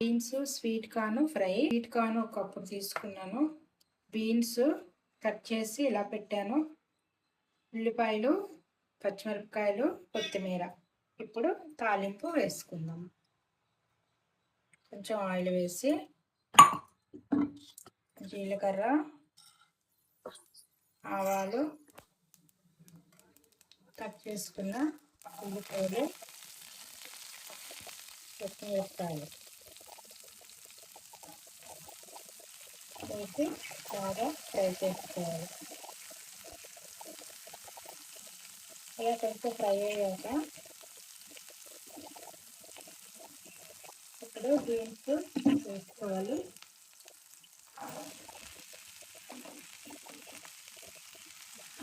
Beans sweet corn fry. Sweet corn ఒక cup తీసుకున్నాను. Beans cut చేసి ఇలా పెట్టాను. ఉల్లిపాయలు, పచ్చిమిరపకాయలు, కొత్తిమీర. ఇప్పుడు తాలింపు వేసుకుందాం. కొంచెం ఆయిల్ వేసి జీలకర్ర, ఆవాలు, కట్ చేసుకున్న ఉల్లిపాయలు, పచ్చిమిరపకాయలు వేసి బాగా ఫ్రై చేసుకోవాలి. ఇలా కొంచెం ఫ్రై అయ్యాక ఇప్పుడు బీన్స్ వేసుకోవాలి.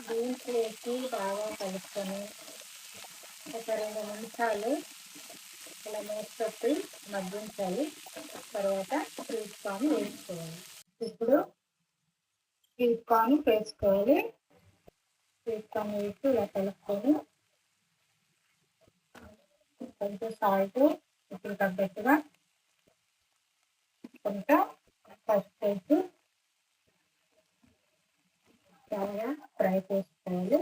బీన్స్ వేసి బాగా కలుపుకొని ఒక 2 నిమిషాలు ఇలా మూసి మగ్గించాలి. తర్వాత స్వీట్ కార్న్ వేసుకోవాలి. ఇప్పుడు స్వీట్ కార్న్ వేసుకోవాలి. స్వీట్ కార్న్ వేసి ఇలా కలుపుకొని కొంచెం సాల్ట్ ఇప్పుడు తగ్గట్టుగా కొంచెం పసుపు వేసి బాగా ఫ్రై చేసుకోవాలి.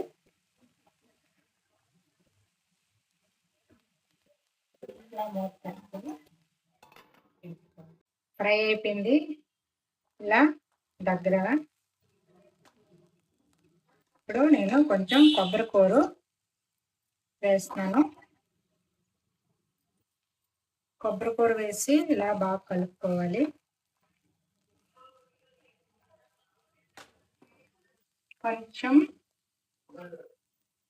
ఇలా మూత ఫ్రై అయిపోయింది. ఇలా దగ్గరగా ఇప్పుడు నేను కొంచెం కొబ్బరి కూర వేస్తాను. కొబ్బరి కూర వేసి ఇలా బాగా కలుపుకోవాలి. కొంచెం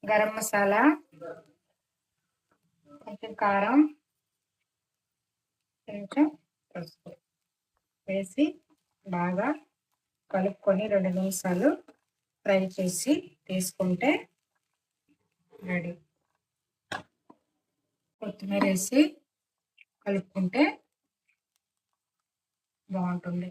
గరం మసాలా, కొంచెం కారం, కొంచెం పసుపు వేసి బాగా కలుపుకొని 2 నిమిషాలు ఫ్రై చేసి తీసుకుంటే రెడీ. కొత్తిమీర వేసి కలుపుకుంటే బాగుంటుంది.